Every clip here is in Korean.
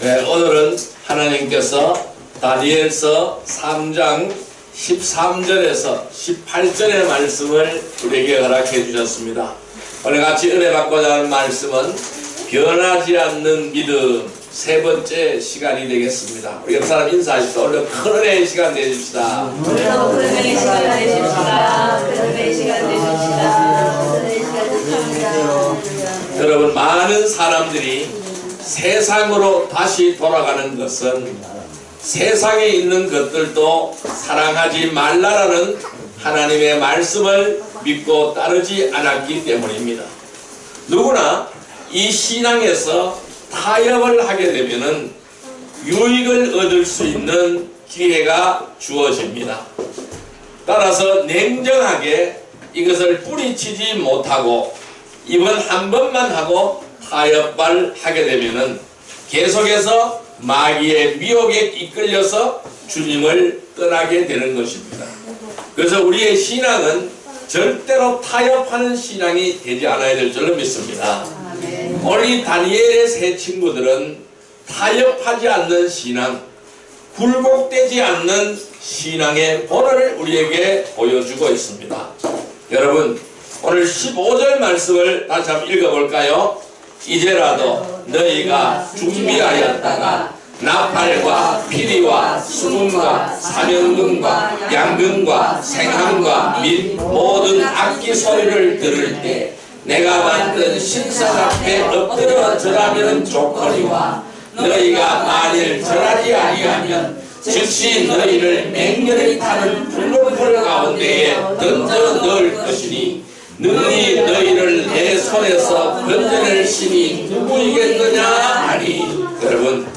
네, 오늘은 하나님께서 다니엘서 3장 13절에서 18절의 말씀을 우리에게 허락해 주셨습니다. 오늘 같이 은혜 받고자 하는 말씀은 변하지 않는 믿음 세 번째 시간이 되겠습니다. 우리 옆 사람 인사하십시오. 오늘 큰 은혜의 시간 되십시다. 오늘도 큰 은혜의 시간 되십시다. 큰 은혜의 시간 되십시다. 큰 은혜의 시간 되십시다. 여러분, 많은 사람들이 세상으로 다시 돌아가는 것은 세상에 있는 것들도 사랑하지 말라라는 하나님의 말씀을 믿고 따르지 않았기 때문입니다. 누구나 이 신앙에서 타협을 하게 되면은 유익을 얻을 수 있는 기회가 주어집니다. 따라서 냉정하게 이것을 뿌리치지 못하고 이번 한 번만 하고 타협을 하게 되면은 계속해서 마귀의 미혹에 이끌려서 주님을 떠나게 되는 것입니다. 그래서 우리의 신앙은 절대로 타협하는 신앙이 되지 않아야 될 줄로 믿습니다. 오늘 이 다니엘의 세 친구들은 타협하지 않는 신앙, 굴복되지 않는 신앙의 본을 우리에게 보여주고 있습니다. 여러분, 오늘 15절 말씀을 다시 한번 읽어볼까요? 이제라도 너희가 준비하였다가 나팔과 피리와 수금과 사면금과 양금과 생함과 및 모든 악기 소리를 들을 때 내가 만든 신상 앞에 엎드려 절하면 좋거니와 너희가 만일 절하지 아니하면 즉시 너희를 맹렬히 타는 불꽃불 가운데에 던져 넣을 것이니 능히 너희를 내 손에서 건져낼 신이 누구이겠느냐 하니. 여러분,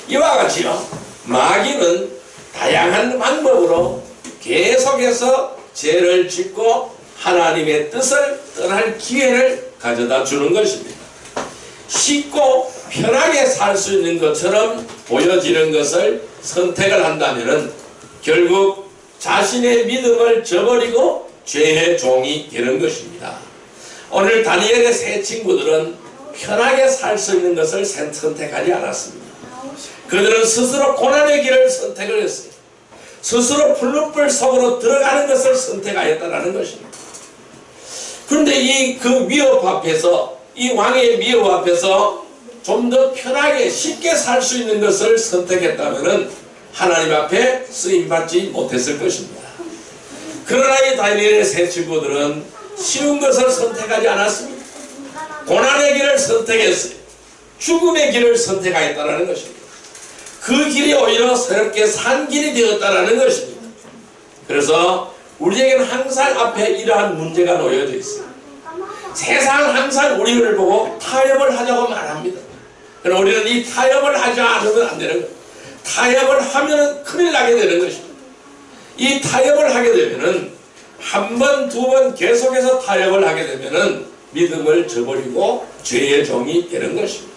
이와 같이요, 마귀는 다양한 방법으로 계속해서 죄를 짓고 하나님의 뜻을 떠날 기회를 가져다 주는 것입니다. 쉽고 편하게 살 수 있는 것처럼 보여지는 것을 선택을 한다면 결국 자신의 믿음을 저버리고 죄의 종이 되는 것입니다. 오늘 다니엘의 세 친구들은 편하게 살 수 있는 것을 선택하지 않았습니다. 그들은 스스로 고난의 길을 선택을 했어요. 스스로 불룩불 속으로 들어가는 것을 선택하였다는 것입니다. 그런데 이 위협 앞에서, 이 왕의 위협 앞에서 좀 더 편하게 쉽게 살 수 있는 것을 선택했다면 하나님 앞에 쓰임받지 못했을 것입니다. 그러나 이 다니엘의 세 친구들은 쉬운 것을 선택하지 않았습니다. 고난의 길을 선택했어요. 죽음의 길을 선택하였다는 것입니다. 그 길이 오히려 새롭게 산 길이 되었다는 것입니다. 그래서 우리에게는 항상 앞에 이러한 문제가 놓여져 있어요. 세상은 항상 우리를 보고 타협을 하자고 말합니다. 그러나 우리는 이 타협을 하지 않으면 안 되는 거예요. 타협을 하면 큰일 나게 되는 것입니다. 이 타협을 하게 되면은 한 번, 두 번 계속해서 타협을 하게 되면은 믿음을 저버리고 죄의 종이 되는 것입니다.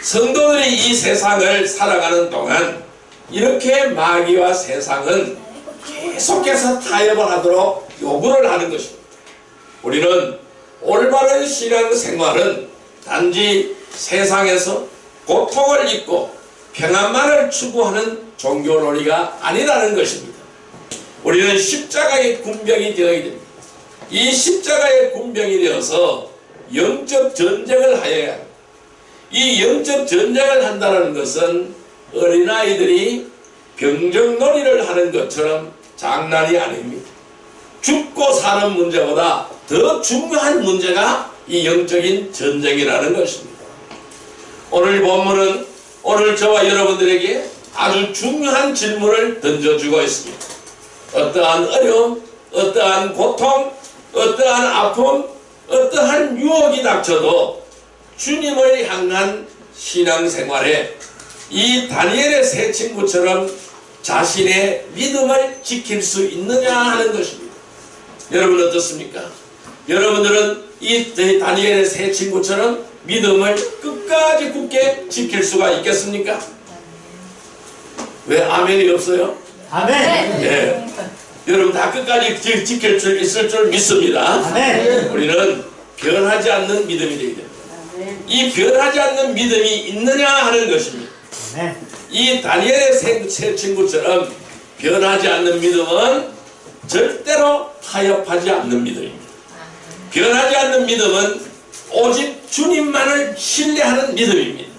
성도들이 이 세상을 살아가는 동안 이렇게 마귀와 세상은 계속해서 타협을 하도록 요구를 하는 것입니다. 우리는 올바른 신앙생활은 단지 세상에서 고통을 잊고 평안만을 추구하는 종교 논리가 아니라는 것입니다. 우리는 십자가의 군병이 되어야 됩니다. 이 십자가의 군병이 되어서 영적 전쟁을 하여야 합니다. 이 영적 전쟁을 한다는 것은 어린아이들이 병정놀이를 하는 것처럼 장난이 아닙니다. 죽고 사는 문제보다 더 중요한 문제가 이 영적인 전쟁이라는 것입니다. 오늘 본문은 오늘 저와 여러분들에게 아주 중요한 질문을 던져주고 있습니다. 어떠한 어려움, 어떠한 고통, 어떠한 아픔, 어떠한 유혹이 닥쳐도 주님을 향한 신앙생활에 이 다니엘의 세 친구처럼 자신의 믿음을 지킬 수 있느냐 하는 것입니다. 여러분 어떻습니까? 여러분들은 이 다니엘의 세 친구처럼 믿음을 끝까지 굳게 지킬 수가 있겠습니까? 왜 아멘이 없어요? 아멘. 네. 여러분 다 끝까지 지킬 수 있을 줄 믿습니다. 아멘. 우리는 변하지 않는 믿음이 되게 됩니다. 이 변하지 않는 믿음이 있느냐 하는 것입니다. 이 다니엘의 세 친구처럼 변하지 않는 믿음은 절대로 타협하지 않는 믿음입니다. 변하지 않는 믿음은 오직 주님만을 신뢰하는 믿음입니다.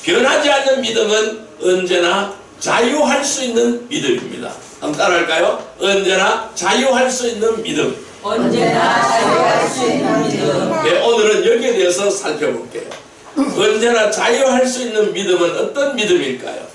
변하지 않는 믿음은 언제나 자유할 수 있는 믿음입니다. 한번 따라할까요? 언제나 자유할 수 있는 믿음. 언제나 자유할 수 있는 믿음. 네, 오늘은 여기에 대해서 살펴볼게요. 언제나 자유할 수 있는 믿음은 어떤 믿음일까요?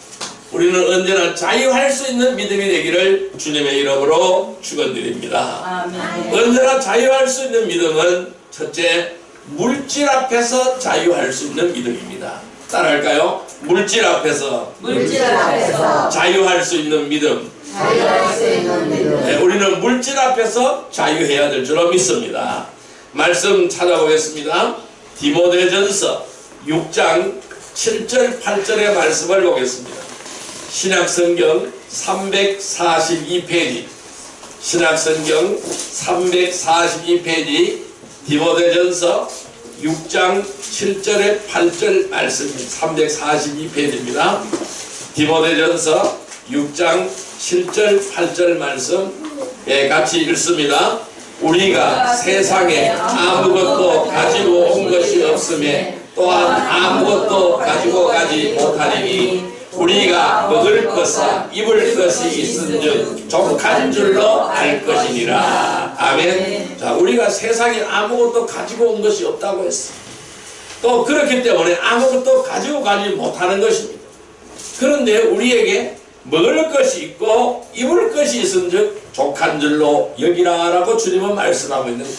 우리는 언제나 자유할 수 있는 믿음이 되기를 주님의 이름으로 축원드립니다. 아멘. 언제나 자유할 수 있는 믿음은 첫째, 물질 앞에서 자유할 수 있는 믿음입니다. 따라할까요? 물질 앞에서 자유할 수 있는 믿음. 네, 우리는 물질 앞에서 자유해야 될 줄로 믿습니다. 말씀 찾아보겠습니다. 디모데전서 6장 7절 8절의 말씀을 보겠습니다. 신약성경 342페이지, 신약성경 342페이지, 디모데전서 6장 7절에 8절 말씀입니다. 342페이지입니다. 디모데전서 6장 7절 8절 말씀, 예, 같이 읽습니다. 우리가 세상에 아무것도 가지고 온 것이 없음에 또한 아무것도 가지고 가지 못하리니 우리가 먹을 것과 입을 것이 있은즉 족한 줄로 알 것이니라. 아멘. 자, 우리가 세상에 아무것도 가지고 온 것이 없다고 했어. 또 그렇기 때문에 아무것도 가지고 가지 못하는 것입니다. 그런데 우리에게 먹을 것이 있고 입을 것이 있은즉 족한 줄로 여기라라고 주님은 말씀하고 있는 거예요.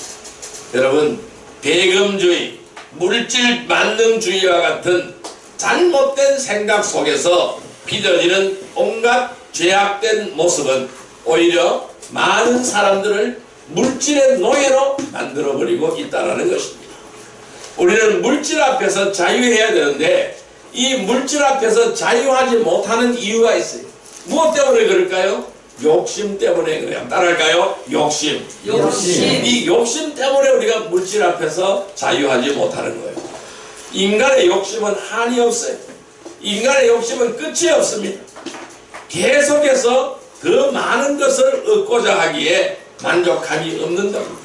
여러분, 배금주의, 물질 만능주의와 같은 잘못된 생각 속에서 빚어지는 온갖 죄악된 모습은 오히려 많은 사람들을 물질의 노예로 만들어버리고 있다는 것입니다. 우리는 물질 앞에서 자유해야 되는데 이 물질 앞에서 자유하지 못하는 이유가 있어요. 무엇 때문에 그럴까요? 욕심 때문에 그래요. 따라할까요? 욕심. 이 욕심 때문에 우리가 물질 앞에서 자유하지 못하는 거예요. 인간의 욕심은 한이 없어요. 인간의 욕심은 끝이 없습니다. 계속해서 더 많은 것을 얻고자 하기에 만족함이 없는 겁니다.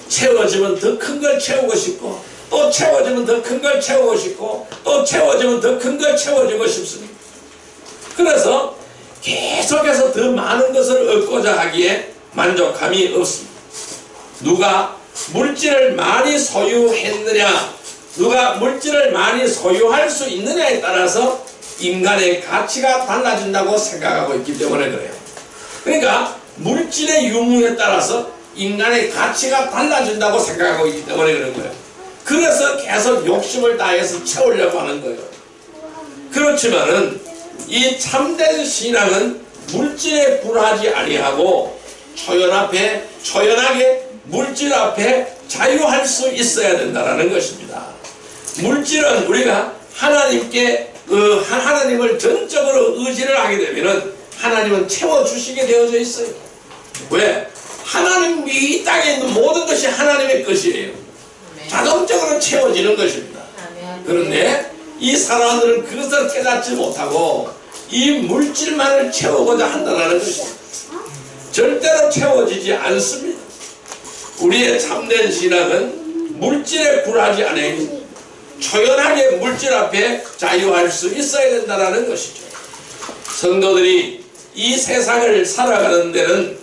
채워지면 더 큰 걸 채우고 싶고, 또 채워지면 더 큰 걸 채우고 싶고, 또 채워지면 더 큰 걸 채워주고 싶습니다. 그래서 계속해서 더 많은 것을 얻고자 하기에 만족함이 없습니다. 누가 물질을 많이 소유했느냐, 누가 물질을 많이 소유할 수 있느냐에 따라서 인간의 가치가 달라진다고 생각하고 있기 때문에 그래요. 그러니까 물질의 유무에 따라서 인간의 가치가 달라진다고 생각하고 있기 때문에 그런 거예요. 그래서 계속 욕심을 다해서 채우려고 하는 거예요. 그렇지만은 이 참된 신앙은 물질에 굴하지 아니하고 초연하게 물질 앞에 자유할 수 있어야 된다는 것입니다. 물질은 우리가 하나님을 전적으로 의지를 하게 되면은 하나님은 채워주시게 되어져 있어요. 왜? 하나님, 이 땅에 있는 모든 것이 하나님의 것이에요. 자동적으로 채워지는 것입니다. 그런데 이 사람들은 그것을 깨닫지 못하고 이 물질만을 채우고자 한다는 것입니다. 절대로 채워지지 않습니다. 우리의 참된 신앙은 물질에 굴하지 않아요. 초연하게 물질 앞에 자유할 수 있어야 된다는 것이죠. 성도들이 이 세상을 살아가는 데는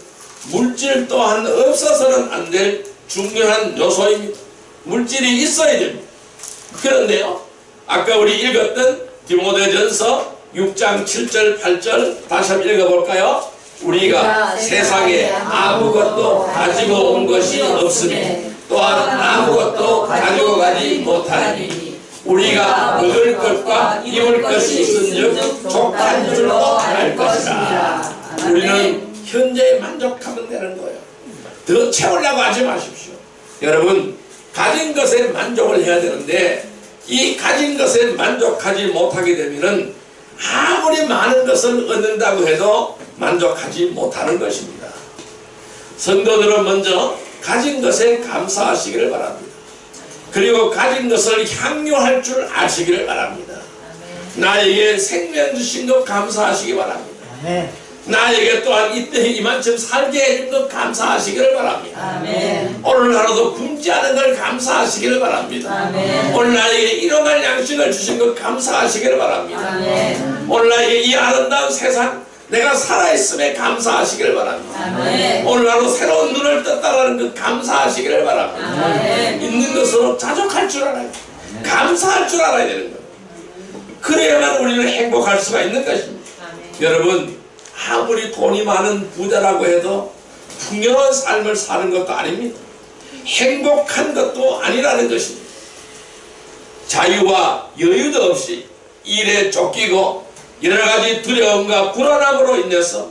물질 또한 없어서는 안 될 중요한 요소입니다. 물질이 있어야 됩니다. 그런데요, 아까 우리 읽었던 디모데전서 6장 7절 8절 다시 한번 읽어볼까요? 우리가 세상에 아무것도 가지고 온 것이 없으니 또한 아무것도 가지고 가지 못하니 우리가 먹을 것과 입을 것이 있은즉 족한 줄로 알 것이라. 우리는 현재에 만족하면 되는 거예요. 더 채우려고 하지 마십시오. 여러분, 가진 것에 만족을 해야 되는데 이 가진 것에 만족하지 못하게 되면은 아무리 많은 것을 얻는다고 해도 만족하지 못하는 것입니다. 성도들은 먼저 가진 것에 감사하시기를 바랍니다. 그리고 가진 것을 향유할 줄 아시기를 바랍니다. 나에게 생명 주신 것 감사하시기 바랍니다. 나에게 또한 이때 이만큼 살게 해준 것 감사하시기를 바랍니다. 아멘. 오늘 하루도 굶지 않은 걸 감사하시기를 바랍니다. 아멘. 오늘 나에게 일용할 양식을 주신 것 감사하시기를 바랍니다. 아멘. 오늘 나에게 이 아름다운 세상 내가 살아있음에 감사하시기를 바랍니다. 아멘. 오늘 하루 새로운 눈을 떴다라는 것 감사하시기를 바랍니다. 아멘. 있는 것으로 자족할 줄 알아야 돼. 감사할 줄 알아야 되는 거예요. 그래야만 우리는 행복할 수가 있는 것입니다. 여러분, 아무리 돈이 많은 부자라고 해도 풍요로운 삶을 사는 것도 아닙니다. 행복한 것도 아니라는 것입니다. 자유와 여유도 없이 일에 쫓기고 여러가지 두려움과 불안함으로 인해서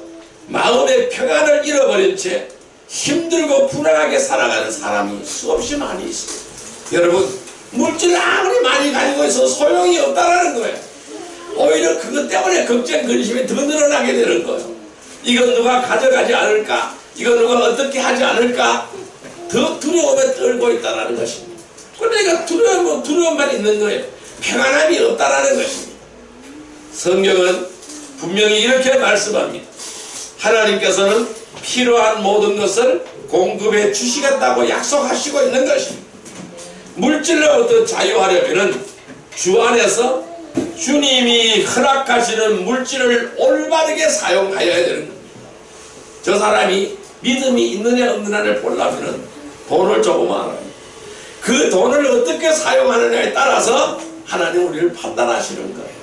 마음의 평안을 잃어버린 채 힘들고 불안하게 살아가는 사람이 수없이 많이 있습니다. 여러분, 물질을 아무리 많이 가지고 있어도 소용이 없다라는 거예요. 오히려 그것 때문에 걱정, 근심이 더 늘어나게 되는 거예요. 이건 누가 가져가지 않을까? 이건 누가 어떻게 하지 않을까? 더 두려움에 떨고 있다는 것입니다. 그러니까 두려움만 있는 거예요. 평안함이 없다는 것입니다. 성경은 분명히 이렇게 말씀합니다. 하나님께서는 필요한 모든 것을 공급해 주시겠다고 약속하시고 있는 것입니다. 물질로부터 자유하려면 주 안에서 주님이 허락하시는 물질을 올바르게 사용하여야 되는 겁니다. 저 사람이 믿음이 있느냐 없느냐를 보려면 돈을 조금 알아요. 그 돈을 어떻게 사용하느냐에 따라서 하나님 우리를 판단하시는 거예요.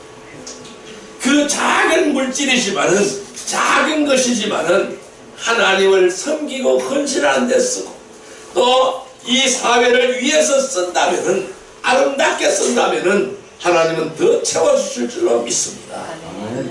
그 작은 물질이지만은, 작은 것이지만은 하나님을 섬기고 헌신하는 데 쓰고 또 이 사회를 위해서 쓴다면은, 아름답게 쓴다면은 하나님은 더 채워주실 줄로 믿습니다.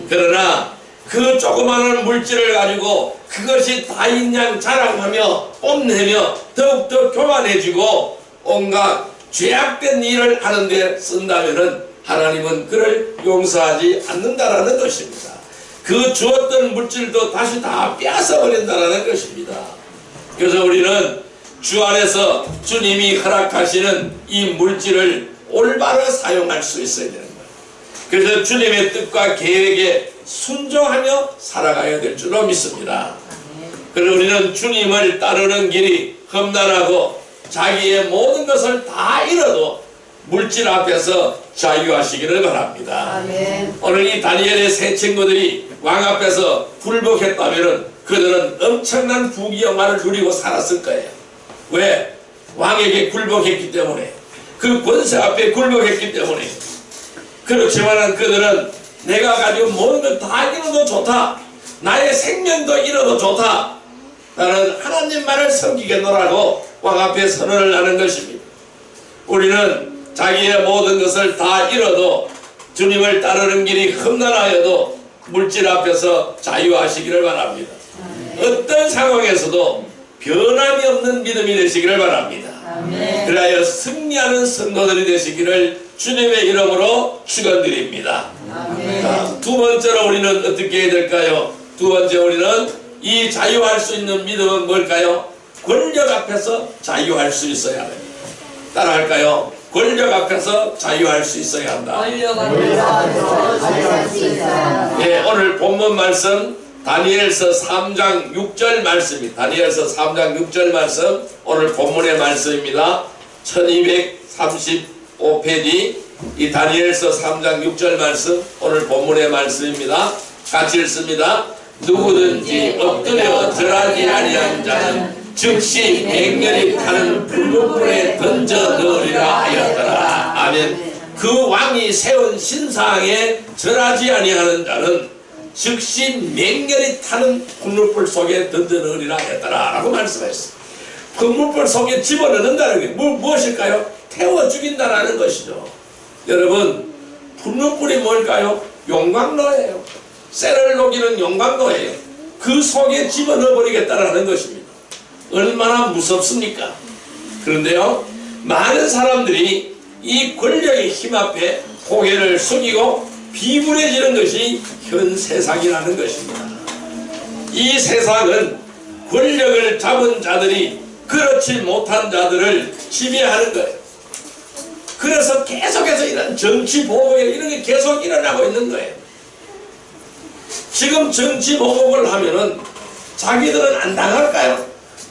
그러나 그 조그마한 물질을 가지고 그것이 다인양 자랑하며 뽐내며 더욱더 교만해지고 온갖 죄악된 일을 하는데 쓴다면은 하나님은 그를 용서하지 않는다라는 것입니다. 그 주었던 물질도 다시 다 빼앗아 버린다라는 것입니다. 그래서 우리는 주 안에서 주님이 허락하시는 이 물질을 올바로 사용할 수 있어야 되는 거예요. 그래서 주님의 뜻과 계획에 순종하며 살아가야 될 줄로 믿습니다. 그래서 우리는 주님을 따르는 길이 험난하고 자기의 모든 것을 다 잃어도 물질 앞에서 자유하시기를 바랍니다. 아멘. 오늘 이 다니엘의 세 친구들이 왕 앞에서 굴복했다면 그들은 엄청난 부귀영화를 누리고 살았을 거예요. 왜? 왕에게 굴복했기 때문에, 그 권세 앞에 굴복했기 때문에. 그렇지만 그들은 내가 가지고 모든 걸 다 잃어도 좋다, 나의 생명도 잃어도 좋다, 나는 하나님만을 섬기겠노라고 왕 앞에 선언을 하는 것입니다. 우리는 자기의 모든 것을 다 잃어도 주님을 따르는 길이 험난하여도 물질 앞에서 자유하시기를 바랍니다. 어떤 상황에서도 변함이 없는 믿음이 되시기를 바랍니다. 아멘. 그래야 승리하는 성도들이 되시기를 주님의 이름으로 축원드립니다. 아멘. 두 번째로 우리는 어떻게 해야 될까요? 두 번째, 우리는 이 자유할 수 있는 믿음은 뭘까요? 권력 앞에서 자유할 수 있어야 합니다. 따라할까요? 권력 앞에서 자유할 수 있어야 한다. 권력 앞에서 자유할 수 있어야. 예, 오늘 본문 말씀 다니엘서 3장 6절 말씀입니다. 다니엘서 3장 6절 말씀, 오늘 본문의 말씀입니다. 1235페이지 이 다니엘서 3장 6절 말씀, 오늘 본문의 말씀입니다. 같이 읽습니다. 누구든지 엎드려 절하지 아니한 자는 즉시 맹렬히 타는 불못불에 던져 넣으리라 하였더라. 아멘. 그 왕이 세운 신상에 절하지 아니하는 자는 즉시 맹렬히 타는 불못불 속에 던져 넣으리라 하였더라 라고 말씀했어요. 불못불 속에 집어넣는다는 게 무엇일까요? 태워 죽인다라는 것이죠. 여러분, 불못불이 뭘까요? 용광로예요. 쇠를 녹이는 용광로예요. 그 속에 집어넣어 버리겠다라는 것입니다. 얼마나 무섭습니까? 그런데요, 많은 사람들이 이 권력의 힘 앞에 고개를 숙이고 비굴해지는 것이 현 세상이라는 것입니다. 이 세상은 권력을 잡은 자들이 그렇지 못한 자들을 지배하는 거예요. 그래서 계속해서 이런 정치 보복 이런 게 계속 일어나고 있는 거예요. 지금 정치 보복을 하면은 자기들은 안 당할까요?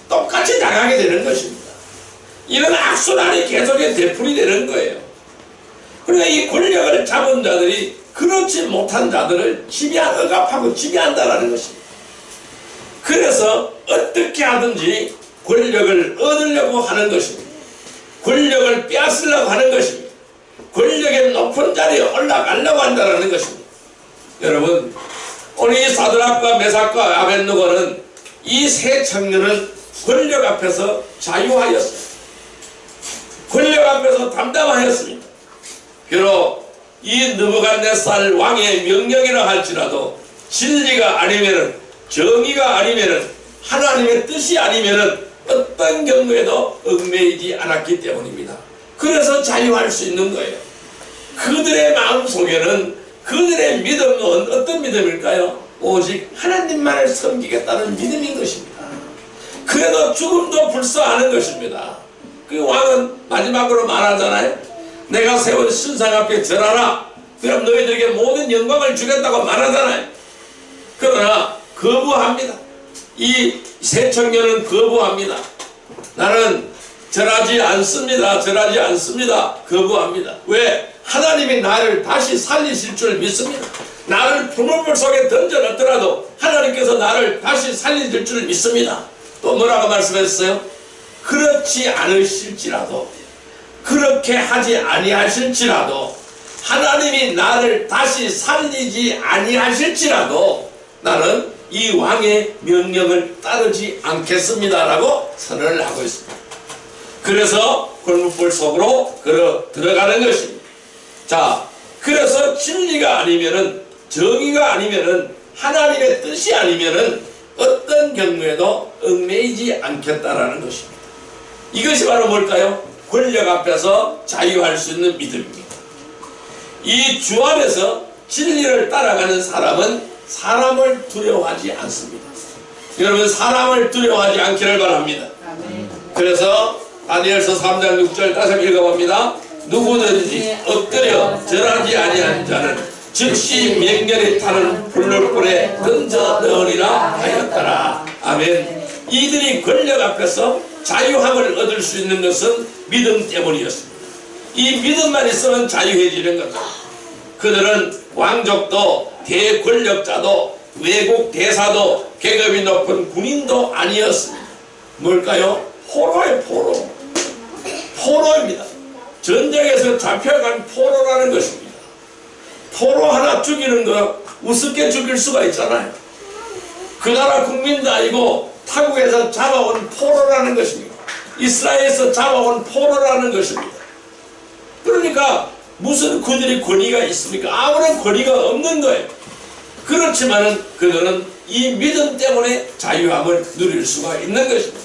똑같이 당하게 되는 것입니다. 이런 악순환이 계속해 되풀이되는 거예요. 그러니까 이 권력을 잡은 자들이 그렇지 못한 자들을 억압하고 지배한다라는 것입니다. 그래서 어떻게 하든지 권력을 얻으려고 하는 것입니다. 권력을 빼앗으려고 하는 것입니다. 권력의 높은 자리에 올라가려고 한다는 것입니다. 여러분, 오늘 이 사드락과 메삭과 아벳느고는 이 세 청년은 권력 앞에서 자유하였습니다. 권력 앞에서 담담하였습니다. 비록 이 느부갓네살 왕의 명령이라 할지라도 진리가 아니면은, 정의가 아니면은, 하나님의 뜻이 아니면은 어떤 경우에도 얽매이지 않았기 때문입니다. 그래서 자유할 수 있는 거예요. 그들의 마음속에는, 그들의 믿음은 어떤 믿음일까요? 오직 하나님만을 섬기겠다는 믿음인 것입니다. 그래도 죽음도 불사하는 것입니다. 그 왕은 마지막으로 말하잖아요. 내가 세운 신상 앞에 절하라. 그럼 너희들에게 모든 영광을 주겠다고 말하잖아요. 그러나 거부합니다. 이 세 청년은 거부합니다. 나는 절하지 않습니다. 절하지 않습니다. 거부합니다. 왜? 하나님이 나를 다시 살리실 줄 믿습니다. 나를 풀물 속에 던져넣더라도 하나님께서 나를 다시 살리실 줄 믿습니다. 또 뭐라고 말씀했어요? 그렇지 않으실지라도, 그렇게 하지 아니하실지라도, 하나님이 나를 다시 살리지 아니하실지라도 나는 이 왕의 명령을 따르지 않겠습니다 라고 선언을 하고 있습니다. 그래서 골문불 속으로 들어가는 것입니다. 자, 그래서 진리가 아니면은, 정의가 아니면은, 하나님의 뜻이 아니면은 어떤 경우에도 얽매이지 않겠다라는 것입니다. 이것이 바로 뭘까요? 권력 앞에서 자유할 수 있는 믿음입니다. 이 주 안에서 진리를 따라가는 사람은 사람을 두려워하지 않습니다. 여러분, 사람을 두려워하지 않기를 바랍니다. 그래서 다니엘서 3장 6절 다시 한번 읽어봅니다. 누구든지 엎드려 절하지 아니한 자는 즉시 맹렬히 타는 불놀불에 던져 넣으리라 하였더라. 아멘. 이들이 권력 앞에서 자유함을 얻을 수 있는 것은 믿음 때문이었습니다. 이 믿음만 있으면 자유해지는 겁니다. 그들은 왕족도 대권력자도 외국 대사도 계급이 높은 군인도 아니었습니다. 뭘까요? 포로의 포로. 포로입니다. 전쟁에서 잡혀간 포로라는 것입니다. 포로 하나 죽이는 거 우습게 죽일 수가 있잖아요. 그 나라 국민도 아니고 타국에서 잡아온 포로라는 것입니다. 이스라엘에서 잡아온 포로라는 것입니다. 그러니까 무슨 그들이 권위가 있습니까? 아무런 권위가 없는 거예요. 그렇지만은 그들은 이 믿음 때문에 자유함을 누릴 수가 있는 것입니다.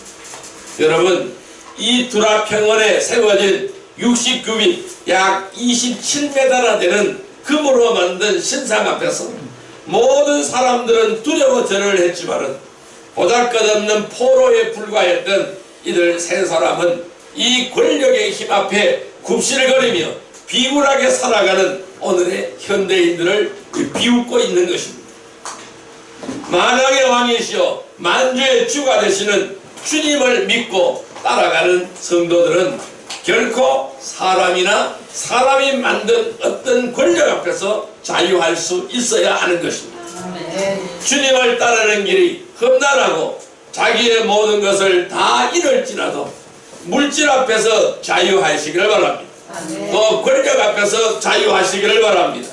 여러분, 이 두라 평원에 세워진 60규빗 약 27m나 되는 금으로 만든 신상 앞에서 모든 사람들은 두려워 절을 했지만은 보잘것없는 포로에 불과했던 이들 세 사람은 이 권력의 힘 앞에 굽실거리며 비굴하게 살아가는 오늘의 현대인들을 비웃고 있는 것입니다. 만왕의 왕이시여 만주의 주가 되시는 주님을 믿고 따라가는 성도들은 결코 사람이나 사람이 만든 어떤 권력 앞에서 자유할 수 있어야 하는 것입니다. 주님을 따르는 길이 험난하고 자기의 모든 것을 다 잃을지라도 물질 앞에서 자유하시기를 바랍니다. 또 권력 앞에서 자유하시기를 바랍니다.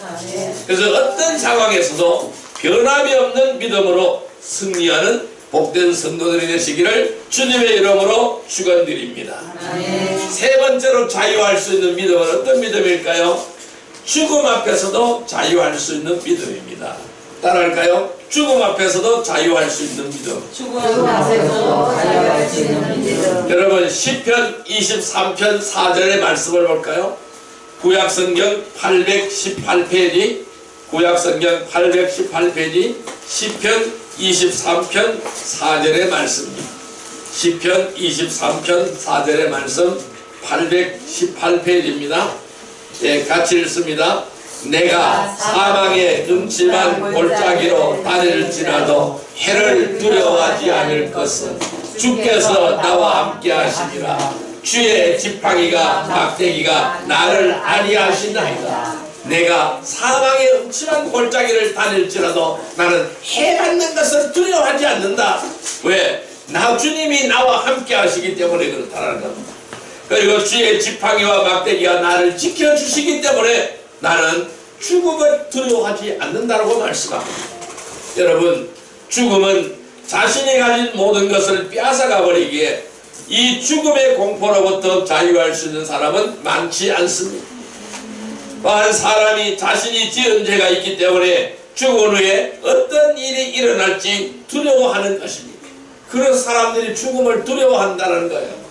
그래서 어떤 상황에서도 변함이 없는 믿음으로 승리하는 복된 성도들이 되시기를 주님의 이름으로 축원드립니다. 세 번째로 자유할 수 있는 믿음은 어떤 믿음일까요? 죽음 앞에서도 자유할 수 있는 믿음입니다. 따라할까요? 죽음 앞에서도 자유할 수 있는 믿음. 죽음 앞에서도 자유할 수 있는 믿음. 여러분, 시편 23편 4절의 말씀을 볼까요? 구약성경 818페이지, 구약성경 818페이지, 시편 23편 4절의 말씀입니다. 시편 23편 4절의 말씀 818페이지입니다. 예, 같이 읽습니다. 내가 사망의 음침한 골짜기로 다닐지라도 해를 두려워하지 않을 것은 주께서 나와 함께 하시리라. 주의 지팡이가 막대기가 나를 안위하시나이다. 내가 사망의 음침한 골짜기를 다닐지라도 나는 해 받는 것을 두려워하지 않는다. 왜? 나 주님이 나와 함께 하시기 때문에 그렇다는 겁니다. 그리고 주의 지팡이와 막대기가 나를 지켜주시기 때문에 나는 죽음을 두려워하지 않는다라고 말씀합니다. 여러분, 죽음은 자신이 가진 모든 것을 빼앗아가 버리기에 이 죽음의 공포로부터 자유할 수 있는 사람은 많지 않습니다. 또한 사람이 자신이 지은 죄가 있기 때문에 죽은 후에 어떤 일이 일어날지 두려워하는 것입니다. 그래서 사람들이 죽음을 두려워한다는 거예요.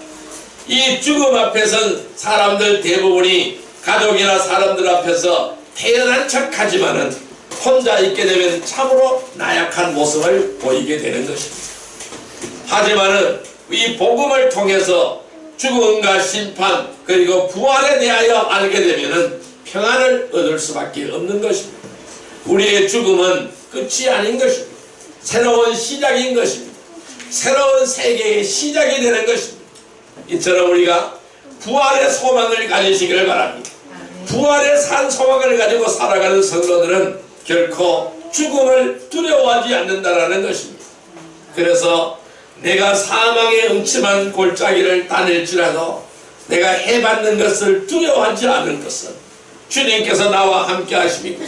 이 죽음 앞에선 사람들 대부분이 가족이나 사람들 앞에서 태연한 척하지만은 혼자 있게 되면 참으로 나약한 모습을 보이게 되는 것입니다. 하지만은 이 복음을 통해서 죽음과 심판 그리고 부활에 대하여 알게 되면은 평안을 얻을 수밖에 없는 것입니다. 우리의 죽음은 끝이 아닌 것입니다. 새로운 시작인 것입니다. 새로운 세계의 시작이 되는 것입니다. 이처럼 우리가 부활의 소망을 가지시기를 바랍니다. 부활의 산 소망을 가지고 살아가는 성도들은 결코 죽음을 두려워하지 않는다라는 것입니다. 그래서 내가 사망의 음침한 골짜기를 다닐지라도 내가 해받는 것을 두려워하지 않을 것은 주님께서 나와 함께 하십니까?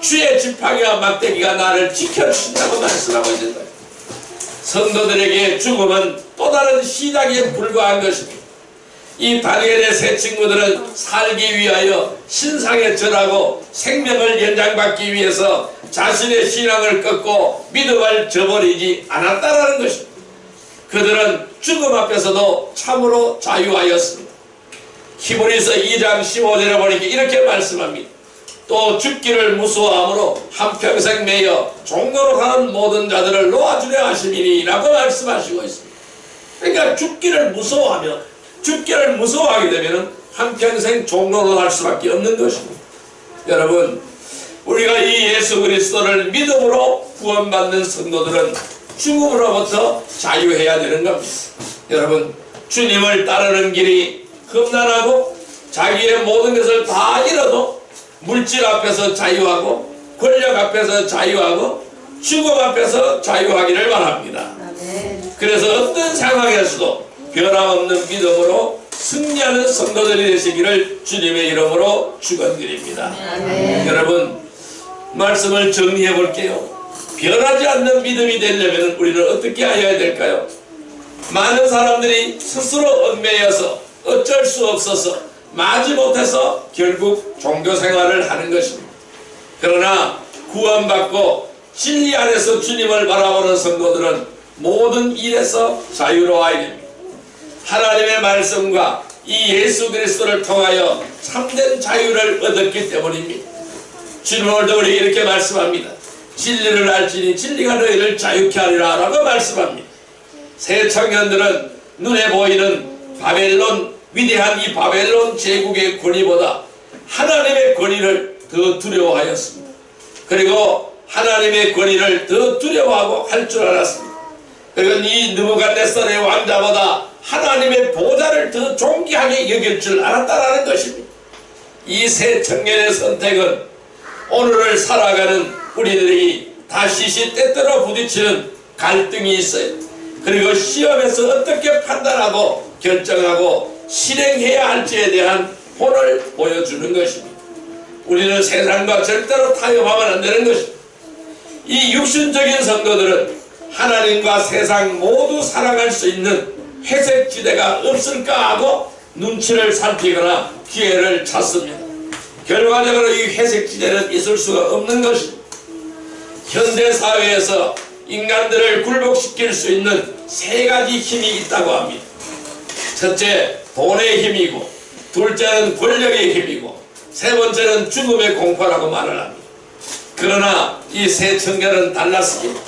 주의 지팡이와 막대기가 나를 지켜주신다고 말씀하고 있는 거예요. 성도들에게 죽음은 또 다른 시작에 불과한 것입니다. 이 다니엘의 세 친구들은 살기 위하여 신상에 절하고 생명을 연장받기 위해서 자신의 신앙을 끊고 믿음을 저버리지 않았다라는 것입니다. 그들은 죽음 앞에서도 참으로 자유하였습니다. 히브리서 2장 15절에 보니까 이렇게 말씀합니다. 또 죽기를 무서워함으로 한평생 매여 종로로 가는 모든 자들을 놓아주려 하심이니 라고 말씀하시고 있습니다. 그러니까 죽기를 무서워하게 되면 한평생 종로로 갈 수밖에 없는 것입니다. 여러분, 우리가 이 예수 그리스도를 믿음으로 구원받는 성도들은 죽음으로부터 자유해야 되는 겁니다. 여러분, 주님을 따르는 길이 험난하고 자기의 모든 것을 다 잃어도 물질 앞에서 자유하고 권력 앞에서 자유하고 죽음 앞에서 자유하기를 바랍니다. 그래서 어떤 상황에서도 변함없는 믿음으로 승리하는 성도들이 되시기를 주님의 이름으로 축원드립니다. 여러분, 말씀을 정리해 볼게요. 변하지 않는 믿음이 되려면 우리는 어떻게 해야 될까요? 많은 사람들이 스스로 얽매여서 어쩔 수 없어서 마지못해서 결국 종교생활을 하는 것입니다. 그러나 구원받고 진리 안에서 주님을 바라보는 성도들은 모든 일에서 자유로워야 됩니다. 하나님의 말씀과 이 예수 그리스도를 통하여 참된 자유를 얻었기 때문입니다. 주님은 오늘도 우리 이렇게 말씀합니다. 진리를 알지니 진리가 너희를 자유케 하리라 라고 말씀합니다. 새 청년들은 눈에 보이는 바벨론, 위대한 이 바벨론 제국의 권위보다 하나님의 권위를 더 두려워하였습니다. 그리고 하나님의 권위를 더 두려워하고 할 줄 알았습니다. 그리고 이 느부갓네살의 왕자보다 하나님의 보좌를 더 존귀하게 여길 줄 알았다라는 것입니다. 이 새 청년의 선택은 오늘을 살아가는 우리들이 다시 때때로 부딪히는 갈등이 있어요. 그리고 시험에서 어떻게 판단하고 결정하고 실행해야 할지에 대한 본을 보여주는 것입니다. 우리는 세상과 절대로 타협하면 안 되는 것입니다. 이 육신적인 성도들은 하나님과 세상 모두 사랑할 수 있는 회색지대가 없을까 하고 눈치를 살피거나 기회를 찾습니다. 결과적으로 이 회색지대는 있을 수가 없는 것입니다. 현대사회에서 인간들을 굴복시킬 수 있는 세 가지 힘이 있다고 합니다. 첫째, 돈의 힘이고, 둘째는 권력의 힘이고, 세 번째는 죽음의 공포라고 말을 합니다. 그러나 이 세 청년은 달랐습니다.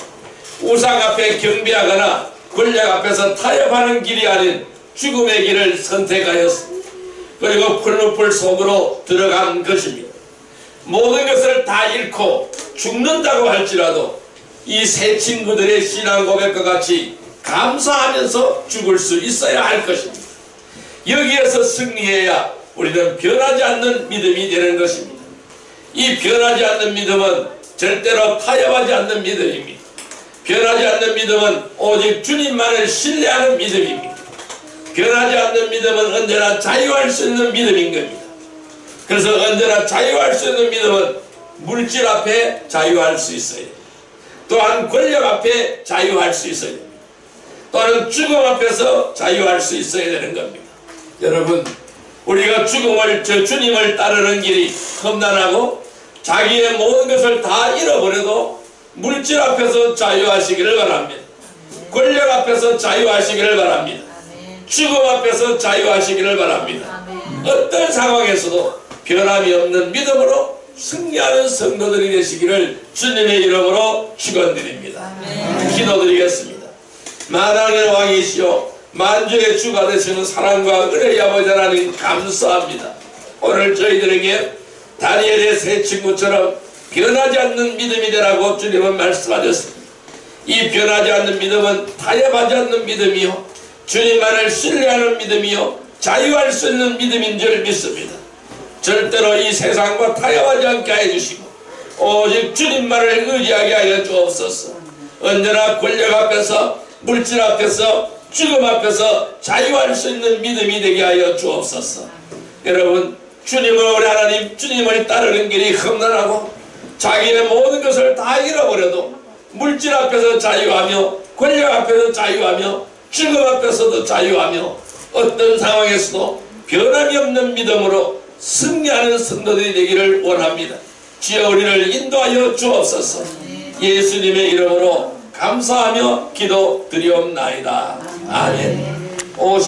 우상 앞에 경배하거나 권력 앞에서 타협하는 길이 아닌 죽음의 길을 선택하였습니다. 그리고 풀무풀 속으로 들어간 것입니다. 모든 것을 다 잃고 죽는다고 할지라도 이 세 친구들의 신앙 고백과 같이 감사하면서 죽을 수 있어야 할 것입니다. 여기에서 승리해야 우리는 변하지 않는 믿음이 되는 것입니다. 이 변하지 않는 믿음은 절대로 타협하지 않는 믿음입니다. 변하지 않는 믿음은 오직 주님만을 신뢰하는 믿음입니다. 변하지 않는 믿음은 언제나 자유할 수 있는 믿음인 겁니다. 그래서 언제나 자유할 수 있는 믿음은 물질 앞에 자유할 수 있어야 됩니다. 또한 권력 앞에 자유할 수 있어야 됩니다. 또한 죽음 앞에서 자유할 수 있어야 되는 겁니다. 여러분, 우리가 주님을 따르는 길이 험난하고 자기의 모든 것을 다 잃어버려도 물질 앞에서 자유하시기를 바랍니다. 권력 앞에서 자유하시기를 바랍니다. 죽음 앞에서 자유하시기를 바랍니다. 어떤 상황에서도 변함이 없는 믿음으로 승리하는 성도들이 되시기를 주님의 이름으로 축원드립니다. 기도드리겠습니다. 만왕의 왕이시오 만주의 주가 되시는 사랑과 은혜의 아버지 하나님 감사합니다. 오늘 저희들에게 다니엘의 세 친구처럼 변하지 않는 믿음이 되라고 주님은 말씀하셨습니다. 이 변하지 않는 믿음은 타협하지 않는 믿음이요 주님만을 신뢰하는 믿음이요 자유할 수 있는 믿음인 줄 믿습니다. 절대로 이 세상과 타협하지 않게 해주시고 오직 주님만을 의지하게 하여 주옵소서. 언제나 권력 앞에서 물질 앞에서 죽음 앞에서 자유할 수 있는 믿음이 되게 하여 주옵소서. 여러분, 주님을 우리 하나님 주님을 따르는 길이 험난하고 자기의 모든 것을 다 잃어버려도 물질 앞에서 자유하며 권력 앞에서 자유하며 죽음 앞에서도 자유하며 어떤 상황에서도 변함이 없는 믿음으로 승리하는 성도들이 되기를 원합니다. 주여 우리를 인도하여 주옵소서. 예수님의 이름으로 감사하며 기도드리옵나이다. 아멘.